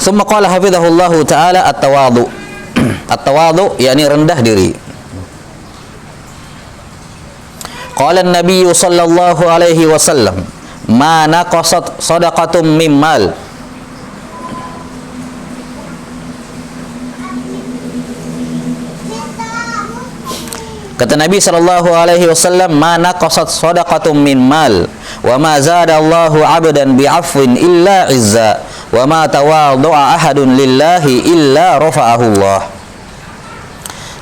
Summa qala hafizahullahu ta'ala at-tawadhu. At-tawadhu yakni rendah diri. Qala an-nabiy sallallahu alaihi wasallam, "Ma naqasat shadaqatum min mal." Kata Nabi sallallahu alaihi wasallam, "Ma naqasat shadaqatum min mal, wa ma zada Allahu 'abdan bi'afwin illa 'izza, wa ma tawadda'a ahadun lillahi illa rafa'ahu Allah."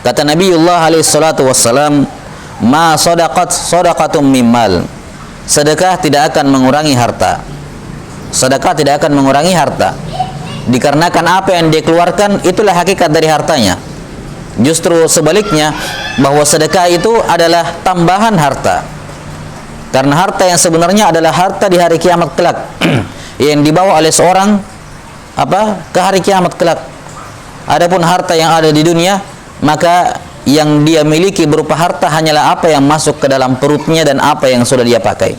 Kata Nabiullah alaihi salatu wassalam, "Ma shadaqatum min mal." Sedekah tidak akan mengurangi harta. Sedekah tidak akan mengurangi harta. Dikarenakan apa yang dia keluarkan itulah hakikat dari hartanya. Justru sebaliknya, bahwa sedekah itu adalah tambahan harta. Karena harta yang sebenarnya adalah harta di hari kiamat kelak yang dibawa oleh seorang ke hari kiamat kelak. Adapun harta yang ada di dunia, maka yang dia miliki berupa harta hanyalah apa yang masuk ke dalam perutnya dan apa yang sudah dia pakai.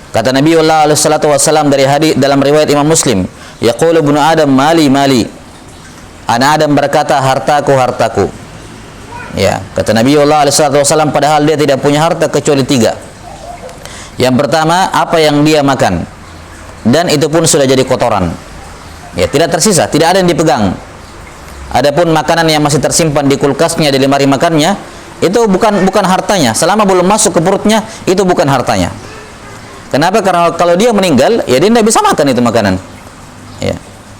Kata Nabiullah alaihi salatu wasallam dari hadis dalam riwayat Imam Muslim, yaqulu ibnu Adam mali mali. Anak Adam berkata, hartaku, hartaku. Ya, kata Nabiullah alaihi salatu wasallam, padahal dia tidak punya harta kecuali 3. Yang pertama, apa yang dia makan, dan itu pun sudah jadi kotoran. Ya, tidak tersisa, tidak ada yang dipegang. Adapun makanan yang masih tersimpan di kulkasnya, di lemari makannya, itu bukan hartanya. Selama belum masuk ke perutnya, itu bukan hartanya. Kenapa? Karena kalau dia meninggal, ya dia tidak bisa makan itu makanan.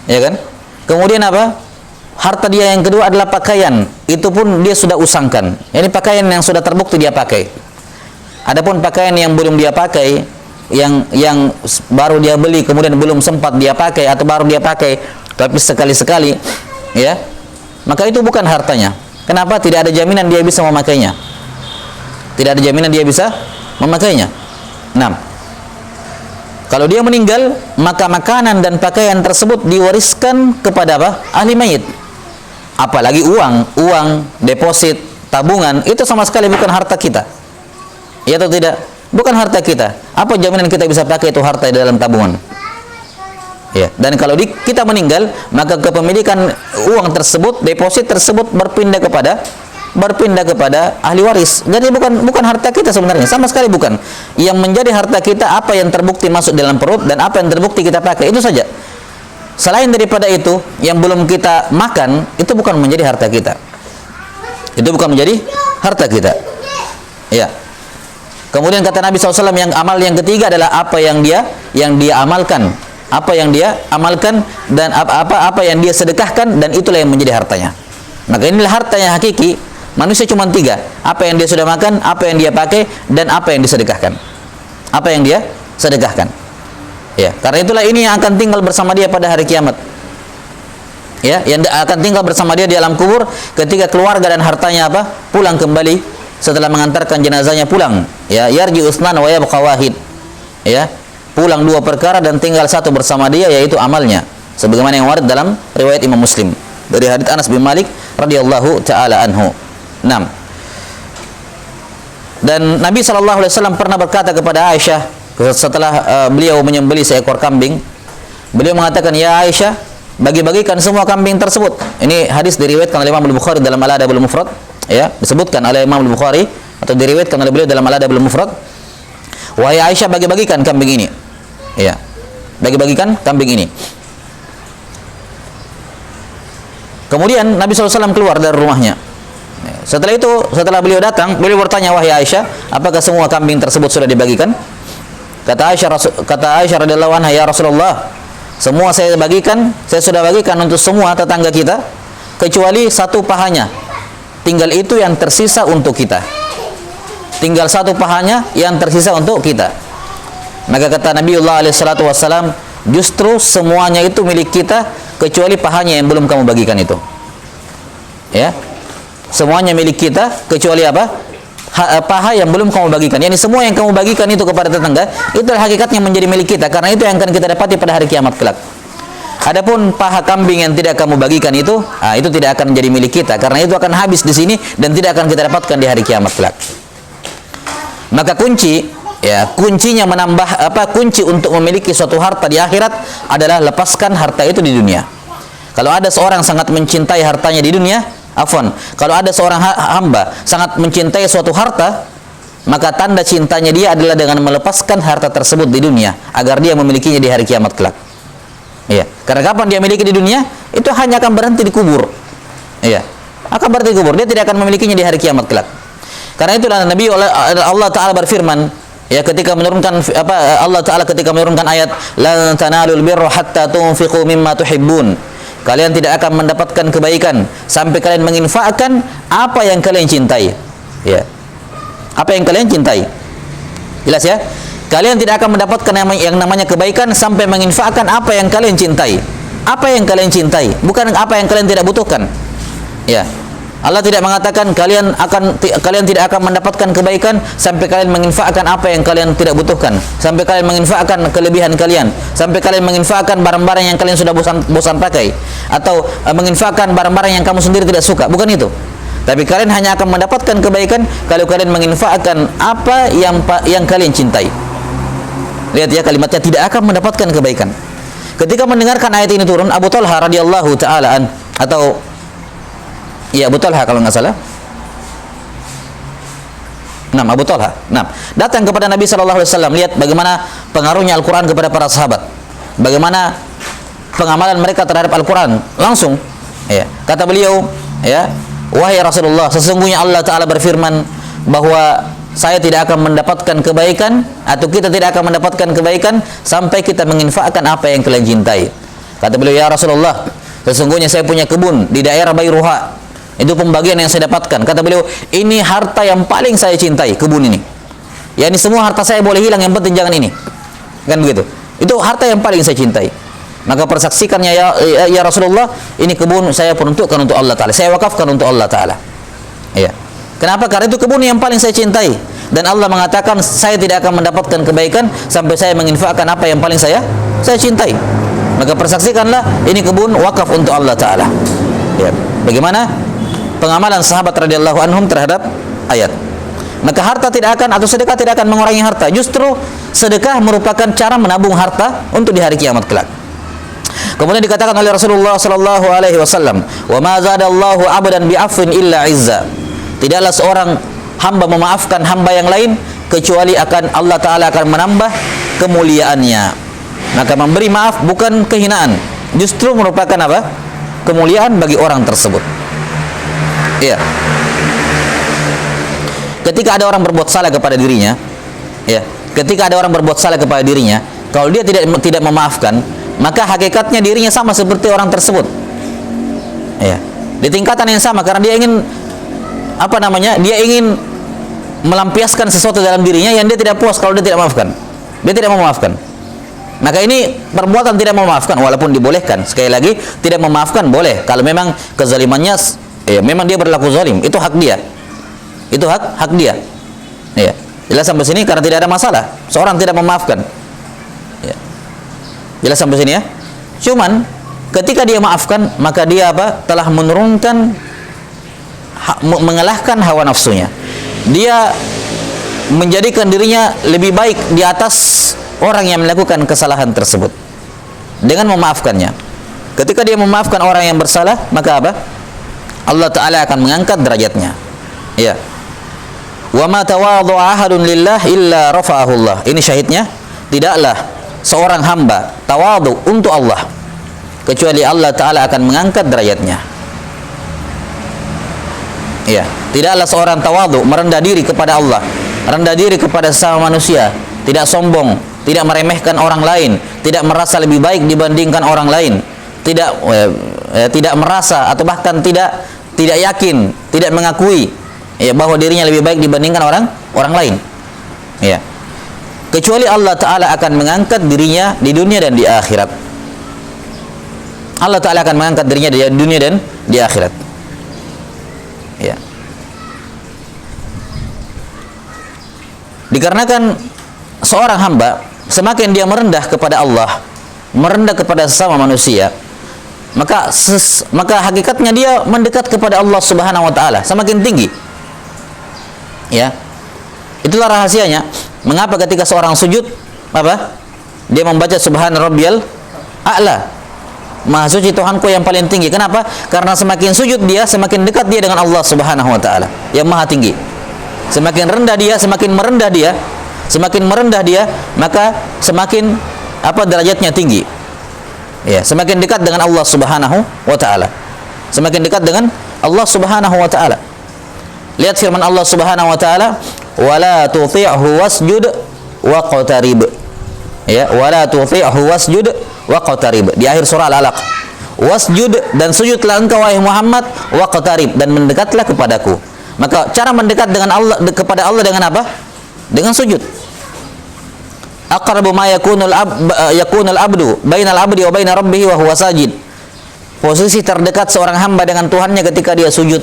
Ya kan? Kemudian apa? Harta dia yang kedua adalah pakaian. Itu pun dia sudah usangkan. Ini pakaian yang sudah terbukti dia pakai. Adapun pakaian yang belum dia pakai, yang baru dia beli kemudian belum sempat dia pakai atau baru dia pakai tapi sekali-sekali, ya, maka itu bukan hartanya. Kenapa? Tidak ada jaminan dia bisa memakainya. Tidak ada jaminan dia bisa memakainya. 6. Kalau dia meninggal, maka makanan dan pakaian tersebut diwariskan kepada ahli mayit. Apalagi uang, deposit, tabungan, itu sama sekali bukan harta kita. Ya atau tidak? Bukan harta kita. Apa jaminan kita bisa pakai itu harta di dalam tabungan? Ya. Dan kalau kita meninggal, maka kepemilikan uang tersebut, deposit tersebut berpindah kepada ahli waris. Jadi bukan harta kita sebenarnya, sama sekali bukan. Yang menjadi harta kita apa yang terbukti masuk dalam perut dan apa yang terbukti kita pakai, itu saja. Selain daripada itu, yang belum kita makan, itu bukan menjadi harta kita. Itu bukan menjadi harta kita. Ya. Kemudian kata Nabi SAW, yang amal yang ketiga adalah apa yang dia amalkan. Apa yang dia amalkan dan apa yang dia sedekahkan, dan itulah yang menjadi hartanya. Maka inilah harta yang hakiki. Manusia cuma 3. Apa yang dia sudah makan, apa yang dia pakai, dan apa yang disedekahkan. Apa yang dia sedekahkan. Ya, karena itulah ini yang akan tinggal bersama dia pada hari kiamat. Ya, yang akan tinggal bersama dia di alam kubur ketika keluarga dan hartanya pulang kembali setelah mengantarkan jenazahnya pulang. Ya, yarji usnan wa yabqa wahid. Ya, pulang 2 perkara dan tinggal 1 bersama dia, yaitu amalnya. Sebagaimana yang warid dalam riwayat Imam Muslim dari hadits Anas bin Malik radhiyallahu taala anhu. 6. Dan Nabi SAW pernah berkata kepada Aisyah setelah beliau menyembelih seekor kambing, beliau mengatakan, "Ya Aisyah, bagi-bagikan semua kambing tersebut." Ini hadis diriwayatkan oleh Imam Al-Bukhari dalam Al-Adabul Mufrad, ya, disebutkan oleh Imam Al-Bukhari atau diriwayatkan oleh beliau dalam Al-Adabul Mufrad. "Wahai Aisyah, bagi-bagikan kambing ini." Ya. Bagi-bagikan kambing ini. Kemudian Nabi SAW keluar dari rumahnya. Setelah itu, setelah beliau datang, beliau bertanya, "Wahai Aisyah, apakah semua kambing tersebut sudah dibagikan?" Kata Aisyah radhiyallahu anha, "Ya Rasulullah, semua saya sudah bagikan untuk semua tetangga kita, kecuali 1 pahanya. Tinggal itu yang tersisa untuk kita. Tinggal 1 pahanya yang tersisa untuk kita." Maka kata Nabiullah alaihi salatu wassalam, justru semuanya itu milik kita kecuali pahanya yang belum kamu bagikan itu. Ya. Semuanya milik kita kecuali paha yang belum kamu bagikan. Yani semua yang kamu bagikan itu kepada tetangga, itulah hakikatnya menjadi milik kita, karena itu yang akan kita dapati pada hari kiamat kelak. Adapun paha kambing yang tidak kamu bagikan itu tidak akan menjadi milik kita, karena itu akan habis di sini dan tidak akan kita dapatkan di hari kiamat kelak. Maka kunci Ya, kuncinya kunci untuk memiliki suatu harta di akhirat adalah lepaskan harta itu di dunia. Kalau ada seorang sangat mencintai hartanya di dunia, kalau ada seorang hamba sangat mencintai suatu harta, maka tanda cintanya dia adalah dengan melepaskan harta tersebut di dunia agar dia memilikinya di hari kiamat kelak. Ya, karena kapan dia miliki di dunia, itu hanya akan berhenti di kubur. Ya, akan berhenti di kubur. Dia tidak akan memilikinya di hari kiamat kelak. Karena itulah Nabi Allah Ta'ala berfirman, ya, ketika menurunkan Allah Ta'ala ketika menurunkan ayat lan tanalul birra hatta tunfiqu mimma tuhibbun. Kalian tidak akan mendapatkan kebaikan sampai kalian menginfakkan apa yang kalian cintai. Ya. Apa yang kalian cintai. Jelas ya? Kalian tidak akan mendapatkan yang namanya kebaikan sampai menginfakkan apa yang kalian cintai. Apa yang kalian cintai, bukan apa yang kalian tidak butuhkan. Ya. Allah tidak mengatakan kalian tidak akan mendapatkan kebaikan sampai kalian menginfakkan apa yang kalian tidak butuhkan, sampai kalian menginfakkan kelebihan kalian, sampai kalian menginfakkan barang-barang yang kalian sudah bosan pakai, atau menginfakkan barang-barang yang kamu sendiri tidak suka. Bukan itu. Tapi kalian hanya akan mendapatkan kebaikan kalau kalian menginfakkan apa yang kalian cintai. Lihat ya, kalimatnya tidak akan mendapatkan kebaikan. Ketika mendengarkan ayat ini turun, Abu Talha radhiyallahu taala Abu Talha kalau nggak salah. Abu Talha. Datang kepada Nabi sallallahu alaihi wasallam, lihat bagaimana pengaruhnya Al-Qur'an kepada para sahabat. Bagaimana pengamalan mereka terhadap Al-Qur'an. Langsung, ya. Kata beliau, ya, wahai Rasulullah, sesungguhnya Allah Ta'ala berfirman bahwa saya tidak akan mendapatkan kebaikan, atau kita tidak akan mendapatkan kebaikan sampai kita menginfakkan apa yang kalian cintai. Kata beliau, ya Rasulullah, sesungguhnya saya punya kebun di daerah Bayruha. Itu pembagian yang saya dapatkan. Kata beliau, ini harta yang paling saya cintai, kebun ini. Ya, ini semua harta saya boleh hilang, yang penting jangan ini. Kan begitu. Itu harta yang paling saya cintai. Maka persaksikannya, ya Rasulullah, ini kebun saya peruntukkan untuk Allah Ta'ala. Saya wakafkan untuk Allah Ta'ala. Ya. Kenapa? Karena itu kebun yang paling saya cintai. Dan Allah mengatakan, saya tidak akan mendapatkan kebaikan sampai saya menginfakkan apa yang paling saya cintai. Maka persaksikanlah, ini kebun wakaf untuk Allah Ta'ala. Ya. Bagaimana pengamalan sahabat radhiyallahu anhum terhadap ayat. Maka harta tidak akan, atau sedekah tidak akan mengurangi harta. Justru sedekah merupakan cara menabung harta untuk di hari kiamat kelak. Kemudian dikatakan oleh Rasulullah sallallahu alaihi wasallam, "Wa ma zadallahu 'abdan bi'afwin illa 'izza." Tidaklah seorang hamba memaafkan hamba yang lain kecuali Allah Ta'ala akan menambah kemuliaannya. Maka memberi maaf bukan kehinaan, justru merupakan apa? Kemuliaan bagi orang tersebut. Iya. Ketika ada orang berbuat salah kepada dirinya, ya, ketika ada orang berbuat salah kepada dirinya, kalau dia tidak memaafkan, maka hakikatnya dirinya sama seperti orang tersebut. Ya. Di tingkatan yang sama, karena dia ingin dia ingin melampiaskan sesuatu dalam dirinya yang dia tidak puas kalau dia tidak memaafkan. Dia tidak memaafkan. Maka ini perbuatan tidak memaafkan, walaupun dibolehkan. Sekali lagi, tidak memaafkan boleh kalau memang kezalimannya, ya, memang dia berlaku zalim, itu hak dia. Itu hak dia. Ya. Jelas sampai sini, karena tidak ada masalah. Seorang tidak memaafkan. Ya. Jelas sampai sini ya. Cuman ketika dia maafkan, maka dia telah menurunkan, mengalahkan hawa nafsunya. Dia menjadikan dirinya lebih baik di atas orang yang melakukan kesalahan tersebut dengan memaafkannya. Ketika dia memaafkan orang yang bersalah, maka Allah Ta'ala akan mengangkat derajatnya. Ya. Wa ma tawadhu'a ahadun lillah illa rafa'ahu Allah. Ini syahidnya, tidaklah seorang hamba tawadhu untuk Allah kecuali Allah Ta'ala akan mengangkat derajatnya. Ya, tidaklah seorang tawadhu, merendah diri kepada Allah, rendah diri kepada sesama manusia, tidak sombong, tidak meremehkan orang lain, tidak merasa lebih baik dibandingkan orang lain, tidak merasa atau bahkan tidak yakin, tidak mengakui, ya, bahwa dirinya lebih baik dibandingkan orang lain. Ya. Kecuali Allah Ta'ala akan mengangkat dirinya di dunia dan di akhirat. Allah Ta'ala akan mengangkat dirinya di dunia dan di akhirat. Ya. Dikarenakan seorang hamba semakin dia merendah kepada Allah, merendah kepada sesama manusia, maka hakikatnya dia mendekat kepada Allah Subhanahu wa taala semakin tinggi. Ya. Itulah rahasianya. Mengapa ketika seorang sujud, apa? Dia membaca Subhana Rabbiyal A'la. Maha suci Tuhanku yang paling tinggi. Kenapa? Karena semakin sujud dia, semakin dekat dia dengan Allah Subhanahu wa taala yang maha tinggi. Semakin rendah dia, semakin merendah dia, semakin merendah dia, maka semakin derajatnya tinggi. Ya, semakin dekat dengan Allah Subhanahu wa taala. Semakin dekat dengan Allah Subhanahu wa taala. Lihat firman Allah Subhanahu wa taala, "Wala tuti'hu wasjud waqtarib." Ya, "Wala tuti'hu wasjud waqtarib." Di akhir surah Al-Alaq. Wasjud, dan sujudlah engkau wahai Muhammad, waqtarib, dan mendekatlah kepadaku. Maka cara mendekat dengan Allah, kepada Allah dengan apa? Dengan sujud. Aqrabu ma yakunul abdu bainal abdi wa baina rabbih wa huwa sajid. Posisi terdekat seorang hamba dengan Tuhannya ketika dia sujud.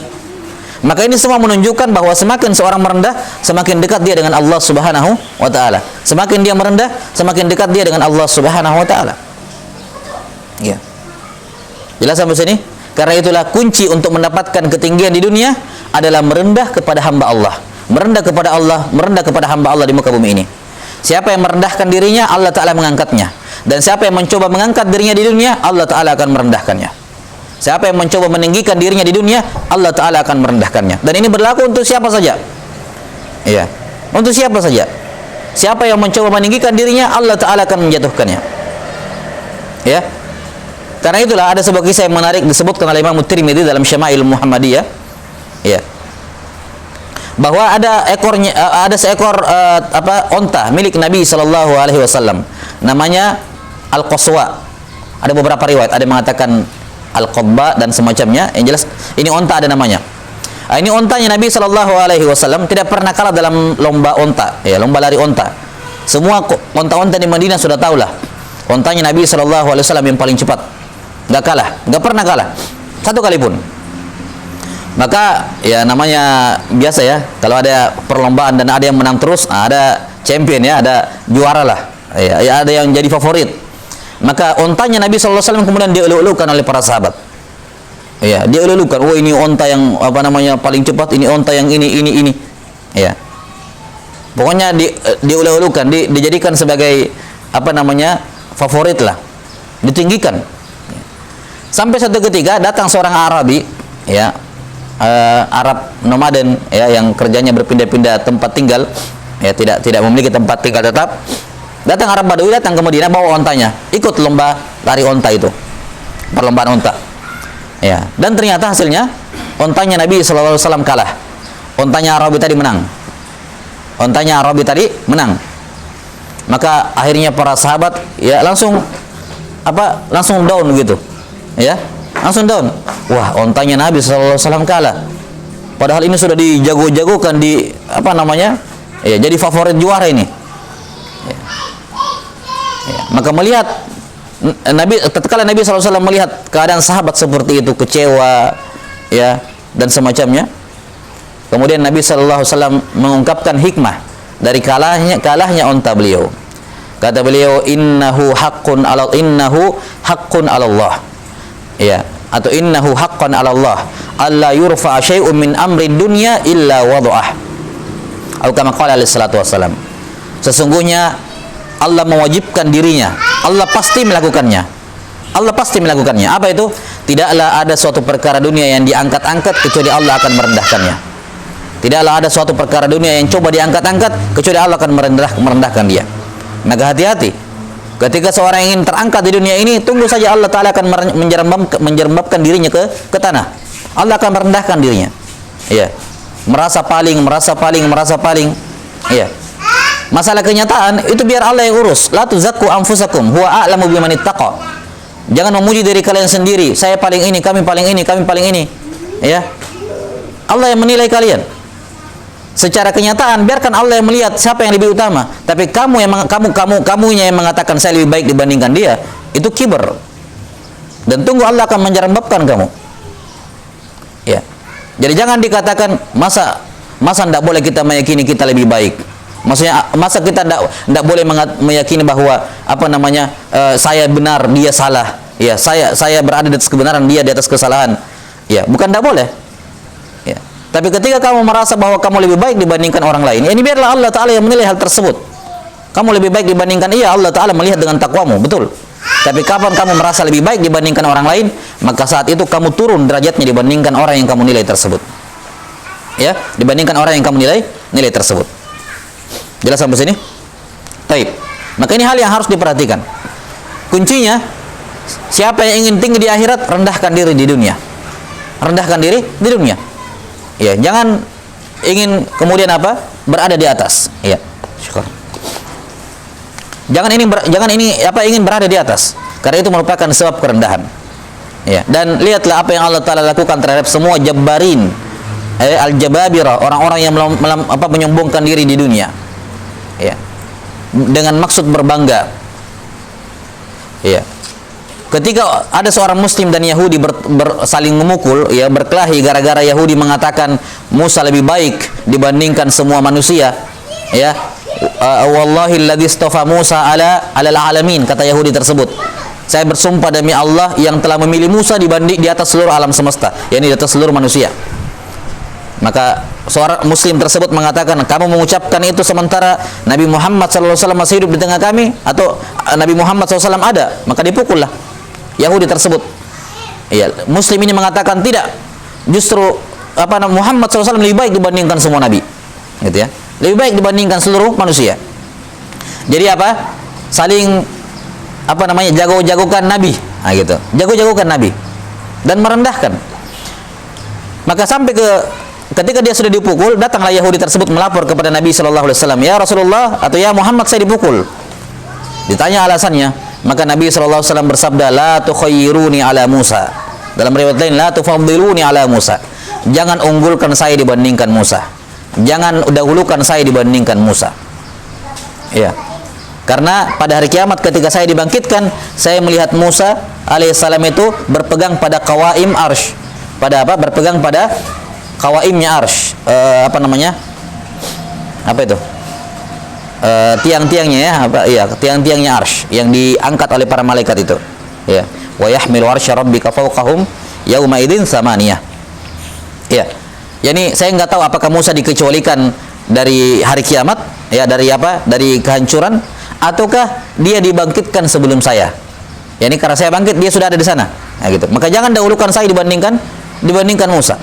Maka ini semua menunjukkan bahwa semakin seorang merendah, semakin dekat dia dengan Allah Subhanahu wa taala. Semakin dia merendah, semakin dekat dia dengan Allah Subhanahu wa taala. Ya. Jelas sampai sini? Karena itulah kunci untuk mendapatkan ketinggian di dunia adalah merendah kepada hamba Allah. Merendah kepada Allah, merendah kepada hamba Allah di muka bumi ini. Siapa yang merendahkan dirinya, Allah Ta'ala mengangkatnya. Dan siapa yang mencoba mengangkat dirinya di dunia, Allah Ta'ala akan merendahkannya. Siapa yang mencoba meninggikan dirinya di dunia, Allah Ta'ala akan merendahkannya. Dan ini berlaku untuk siapa saja. Iya, untuk siapa saja. Siapa yang mencoba meninggikan dirinya, Allah Ta'ala akan menjatuhkannya. Ya. Karena itulah ada sebuah kisah yang menarik disebutkan oleh Imam Tirmidzi dalam Syama'il Muhammadiyah. Ya. Bahwa ada seekor onta milik Nabi sallallahu alaihi wasallam. Namanya Al-Qaswa. Ada beberapa riwayat, ada yang mengatakan Al-Qabba dan semacamnya. Yang jelas ini onta ada namanya. Ini ontanya Nabi sallallahu alaihi wasallam tidak pernah kalah dalam lomba onta, ya, lomba lari onta. Semua onta-onta di Madinah sudah tahulah. Ontanya Nabi sallallahu alaihi wasallam yang paling cepat. Enggak kalah, enggak pernah kalah. Satu kali pun. Maka ya namanya biasa ya, kalau ada perlombaan dan ada yang menang terus, ada champion ya, ada juara lah. Ya, ada yang jadi favorit. Maka ontanya Nabi sallallahu alaihi wasallam kemudian dieluk-elukan oleh para sahabat. Ya, dieluk-elukan. Oh, ini onta yang paling cepat, ini onta yang ini. Ya. Pokoknya dieluk-elukan, dijadikan sebagai favorit lah. Ditinggikan. Sampai satu ketika datang seorang Arabi, ya, Arab nomaden, ya, yang kerjanya berpindah-pindah tempat tinggal, ya, tidak memiliki tempat tinggal tetap. Datang Arab Badui, datang ke Madinah bawa ontanya, ikut lomba lari onta itu, perlombaan onta. Ya, dan ternyata hasilnya ontanya Nabi sallallahu alaihi wasallam kalah. Ontanya Arabi tadi menang. Ontanya Arabi tadi menang. Maka akhirnya para sahabat ya langsung down gitu. Ya, langsung down. Wah, ontanya Nabi sallallahu alaihi wasallam kalah. Padahal ini sudah dijago-jagokan ya, jadi favorit juara ini. Ya. Ya. Maka melihat tatkala Nabi sallallahu alaihi wasallam melihat keadaan sahabat seperti itu, kecewa, ya, dan semacamnya. Kemudian Nabi sallallahu alaihi wasallam mengungkapkan hikmah dari kalahnya onta beliau. Kata beliau, innahu haqqun 'ala Allah. Ya, atau innahu haqqan 'ala Allah alla yurfa syai'un min amri dunya illa wada'ah. Atau kama qala alaihi salatu wassalam. Sesungguhnya Allah mewajibkan dirinya, Allah pasti melakukannya. Allah pasti melakukannya. Apa itu? Tidaklah ada suatu perkara dunia yang diangkat-angkat kecuali Allah akan merendahkannya. Tidaklah ada suatu perkara dunia yang coba diangkat-angkat kecuali Allah akan merendahkan dia. Maka hati-hati. Ketika seorang ingin terangkat di dunia ini, tunggu saja Allah Ta'ala akan menjerembabkan dirinya ke tanah. Allah akan merendahkan dirinya. Ya. Merasa paling. Ya. Masalah kenyataan itu biar Allah yang urus. La tuzakku anfusakum huwa a'lamu biman ittaqa. Jangan memuji diri kalian sendiri. Saya paling ini, kami paling ini. Ya. Allah yang menilai kalian. Secara kenyataan biarkan Allah yang melihat siapa yang lebih utama. Tapi kamunya yang mengatakan saya lebih baik dibandingkan dia, itu kibar. Dan tunggu Allah akan menjerembabkan kamu. Ya. Jadi jangan dikatakan masa tidak boleh kita meyakini kita lebih baik. Maksudnya masa kita tidak boleh meyakini bahwa saya benar, dia salah. Ya, saya berada di atas kebenaran, dia di atas kesalahan. Ya, bukan tidak boleh. Ya. Tapi ketika kamu merasa bahwa kamu lebih baik dibandingkan orang lain, ini biarlah Allah Ta'ala yang menilai hal tersebut. Kamu lebih baik dibandingkan, iya Allah Ta'ala melihat dengan takwamu, betul. Tapi kapan kamu merasa lebih baik dibandingkan orang lain, maka saat itu kamu turun derajatnya dibandingkan orang yang kamu nilai tersebut. Ya, dibandingkan orang yang kamu nilai tersebut. Jelas sampai sini? Baik. Maka ini hal yang harus diperhatikan. Kuncinya, siapa yang ingin tinggi di akhirat, rendahkan diri di dunia. Rendahkan diri di dunia. Ya, jangan ingin kemudian apa? Berada di atas. Ya. Syukur. Jangan ingin berada di atas. Karena itu merupakan sebab kerendahan. Ya, dan lihatlah apa yang Allah Ta'ala lakukan terhadap semua jabbarin, al-jababira, orang-orang yang menyombongkan diri di dunia. Ya. Dengan maksud berbangga. Ya. Ketika ada seorang Muslim dan Yahudi saling memukul, ya, berkelahi gara-gara Yahudi mengatakan Musa lebih baik dibandingkan semua manusia, ya, wallahi alladzi istafa Musa ala alamin, kata Yahudi tersebut. Saya bersumpah demi Allah yang telah memilih Musa di atas seluruh alam semesta, yakni di atas seluruh manusia. Maka seorang Muslim tersebut mengatakan, kamu mengucapkan itu sementara Nabi Muhammad SAW masih hidup di tengah kami, atau Nabi Muhammad SAW ada, maka dipukullah Yahudi tersebut. Ya, Muslim ini mengatakan tidak, justru Muhammad SAW lebih baik dibandingkan semua nabi, gitu ya, lebih baik dibandingkan seluruh manusia. Jadi apa? Saling jago-jagokan nabi, gitu, jago-jagokan nabi dan merendahkan. Maka sampai ketika dia sudah dipukul, datanglah Yahudi tersebut melapor kepada Nabi SAW, ya Rasulullah atau ya Muhammad, saya dipukul. Ditanya alasannya, maka Nabi SAW bersabda, la tukhayyiruni ala Musa. Dalam riwayat lain, la tufaddiluni ala Musa. Jangan unggulkan saya dibandingkan Musa. Jangan dahulukan saya dibandingkan Musa. Ya. Karena pada hari kiamat ketika saya dibangkitkan, saya melihat Musa alaihissalam itu berpegang pada qawaim arsh. Pada apa? Berpegang pada qawaimnya arsh. Tiang-tiangnya, ya, tiang-tiangnya arsh yang diangkat oleh para malaikat itu. Ya. Wa yahmilu arsya rabbika fawqahum yauma idzin samaniyah. Ya. Yani saya enggak tahu apakah Musa dikecualikan dari hari kiamat, ya, dari apa? Dari kehancuran, ataukah dia dibangkitkan sebelum saya. Yani karena saya bangkit dia sudah ada di sana. Nah, gitu. Maka jangan dahulukan saya dibandingkan Musa.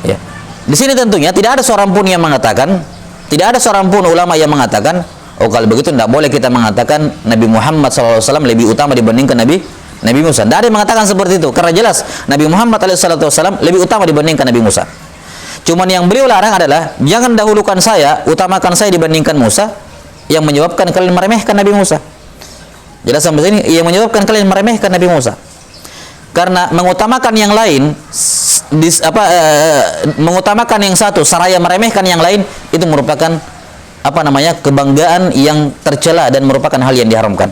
Ya. Di sini tentunya tidak ada seorang pun yang mengatakan, tidak ada seorang pun ulama yang mengatakan, oh kalau begitu tidak boleh kita mengatakan Nabi Muhammad SAW lebih utama dibandingkan Nabi Musa. Tidak ada yang mengatakan seperti itu, karena jelas Nabi Muhammad SAW lebih utama dibandingkan Nabi Musa. Cuman yang beliau larang adalah jangan dahulukan saya, utamakan saya dibandingkan Musa, yang menyebabkan kalian meremehkan Nabi Musa. Jelas sampai sini, yang menyebabkan kalian meremehkan Nabi Musa. Karena mengutamakan yang lain, mengutamakan yang satu seraya meremehkan yang lain, itu merupakan kebanggaan yang tercela dan merupakan hal yang diharamkan.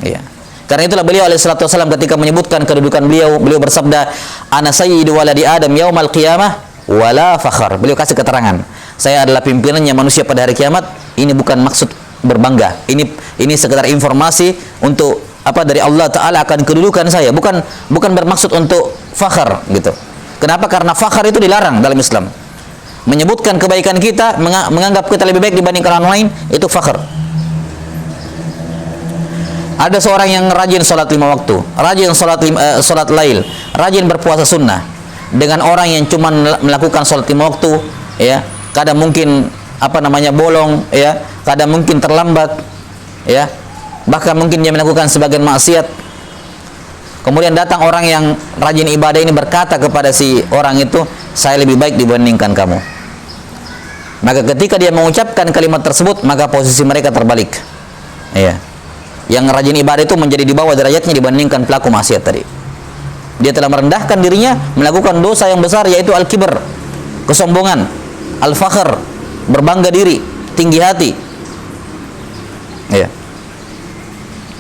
Ya. Karena itulah beliau alaihissalatu wassalam ketika menyebutkan kedudukan beliau bersabda, ana sayyidu waladi Adam yaumal qiyamah wala fakhar. Beliau kasih keterangan, saya adalah pimpinannya manusia pada hari kiamat. Ini bukan maksud berbangga. Ini sekedar informasi untuk dari Allah Ta'ala akan kedudukan saya, bukan bermaksud untuk fakhar, gitu. Kenapa? Karena fakhar itu dilarang dalam Islam. Menyebutkan kebaikan kita, menganggap kita lebih baik dibandingkan orang lain, itu fakhar. Ada seorang yang rajin sholat 5 waktu, rajin sholat lail, rajin berpuasa sunnah, dengan orang yang cuma melakukan sholat 5 waktu, ya, kadang mungkin bolong, ya, kadang mungkin terlambat, ya, bahkan mungkin dia melakukan sebagian maksiat. Kemudian datang orang yang rajin ibadah ini berkata kepada si orang itu, saya lebih baik dibandingkan kamu. Maka ketika dia mengucapkan kalimat tersebut, maka posisi mereka terbalik. Ya. Yang rajin ibadah itu menjadi di bawah derajatnya dibandingkan pelaku maksiat tadi. Dia telah merendahkan dirinya, melakukan dosa yang besar, yaitu al-kibr, kesombongan, al-fakhr, berbangga diri, tinggi hati. Ya.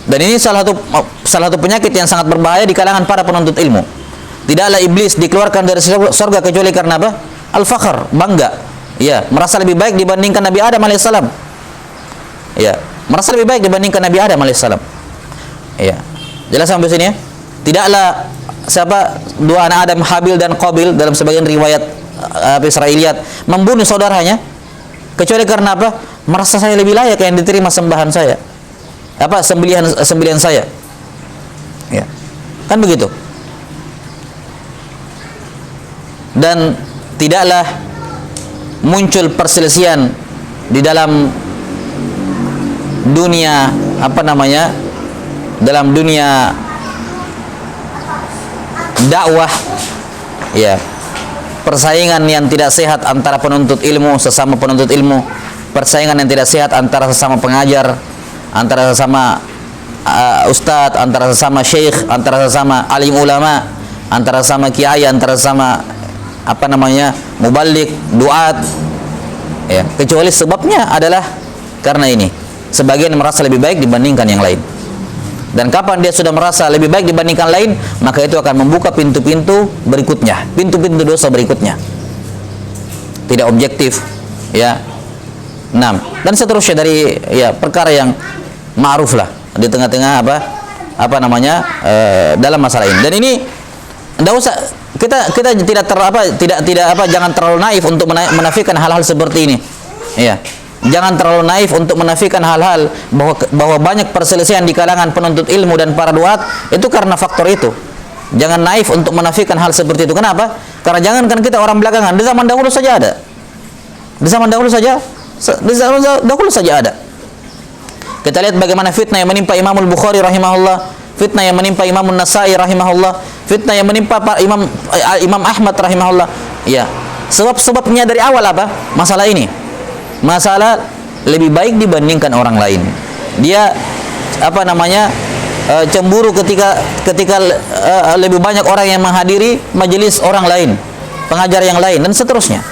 Dan ini salah satu penyakit yang sangat berbahaya di kalangan para penuntut ilmu. Tidaklah iblis dikeluarkan dari surga kecuali karena apa? Al-fakhr, bangga. Ya, merasa lebih baik dibandingkan Nabi Adam alaihissalam. Ya, merasa lebih baik dibandingkan Nabi Adam alaihissalam. Ya. Jelas sampai sini ya? Tidaklah dua anak Adam, Habil dan Qabil, dalam sebagian riwayat Israiliyat membunuh saudaranya kecuali karena apa? Merasa saya lebih layak yang diterima sembahan saya. Sembelihan saya. Ya. Kan begitu. Dan tidaklah muncul perselisihan di dalam dunia dalam dunia dakwah, ya, persaingan yang tidak sehat antara penuntut ilmu sesama penuntut ilmu, persaingan yang tidak sehat antara sesama pengajar, antara sesama ustadz, antara sesama syekh, antara sesama alim ulama, antara sesama kiai, antara sesama muballigh, duat, ya, kecuali sebabnya adalah karena ini sebagian merasa lebih baik dibandingkan yang lain. Dan kapan dia sudah merasa lebih baik dibandingkan lain, maka itu akan membuka pintu-pintu berikutnya, pintu-pintu dosa berikutnya. Tidak objektif, ya. 6. Dan seterusnya dari perkara yang ma'ruf lah di tengah-tengah dalam masalah ini. Dan ini enggak usah kita jangan terlalu naif untuk menafikan hal-hal seperti ini. Ya. Jangan terlalu naif untuk menafikan hal-hal bahwa banyak perselisihan di kalangan penuntut ilmu dan para duat itu karena faktor itu. Jangan naif untuk menafikan hal seperti itu. Kenapa? Karena jangankan kita orang belakangan, di zaman dahulu saja ada. Di zaman dahulu saja ada. Kita lihat bagaimana fitnah yang menimpa Imam Al-Bukhari rahimahullah, fitnah yang menimpa Imam An-Nasai rahimahullah, fitnah yang menimpa Imam Ahmad rahimahullah. Ya. Sebab-sebabnya dari awal apa? Masalah ini. Masalah lebih baik dibandingkan orang lain. Dia cemburu ketika lebih banyak orang yang menghadiri majelis orang lain, pengajar yang lain, dan seterusnya.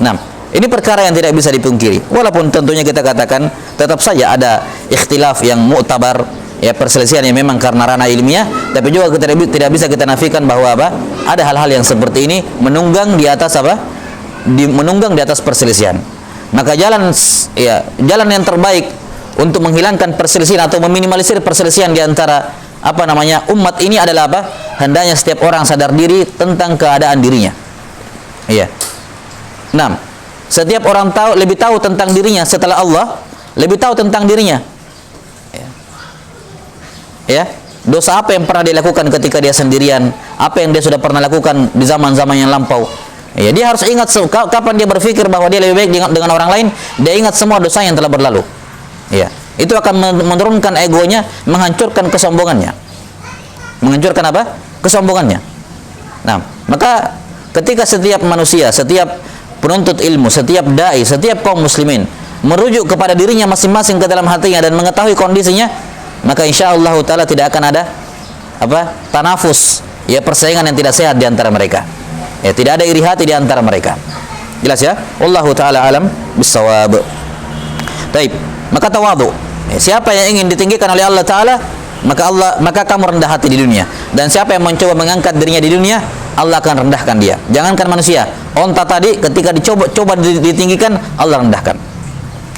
Nah, ini perkara yang tidak bisa dipungkiri. Walaupun tentunya kita katakan tetap saja ada ikhtilaf yang mu'tabar, ya, perselisihan yang memang karena ranah ilmiah, tapi juga kita tidak bisa kita nafikan bahwa ada hal-hal yang seperti ini menunggang di atas perselisihan. Maka jalan yang terbaik untuk menghilangkan perselisihan atau meminimalisir perselisihan di antara umat ini adalah apa? Hendaknya setiap orang sadar diri tentang keadaan dirinya. Iya. 6. Setiap orang lebih tahu tentang dirinya setelah Allah, lebih tahu tentang dirinya. Ya. Dosa apa yang pernah dia lakukan ketika dia sendirian, apa yang dia sudah pernah lakukan di zaman-zaman yang lampau. Ya, dia harus ingat kapan dia berpikir bahwa dia lebih baik dengan orang lain, dia ingat semua dosa yang telah berlalu. Ya, itu akan menurunkan egonya, menghancurkan kesombongannya. Menghancurkan apa? Kesombongannya. Nah, maka ketika setiap manusia, setiap penuntut ilmu, setiap dai, setiap kaum muslimin merujuk kepada dirinya masing-masing ke dalam hatinya dan mengetahui kondisinya, maka insyaallah taala tidak akan ada tanafus, ya, persaingan yang tidak sehat di antara mereka. Ya, tidak ada iri hati di antara mereka. Jelas ya? Wallahu taala alam bissawab. Baik, maka tawadhu. Ya, siapa yang ingin ditinggikan oleh Allah taala, maka kamu rendah hati di dunia. Dan siapa yang mencoba mengangkat dirinya di dunia, Allah akan rendahkan dia. Jangankan manusia, onta tadi ketika dicoba ditinggikan, Allah rendahkan.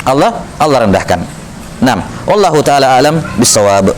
Allah rendahkan. 6. Wallahu taala alam bissawab.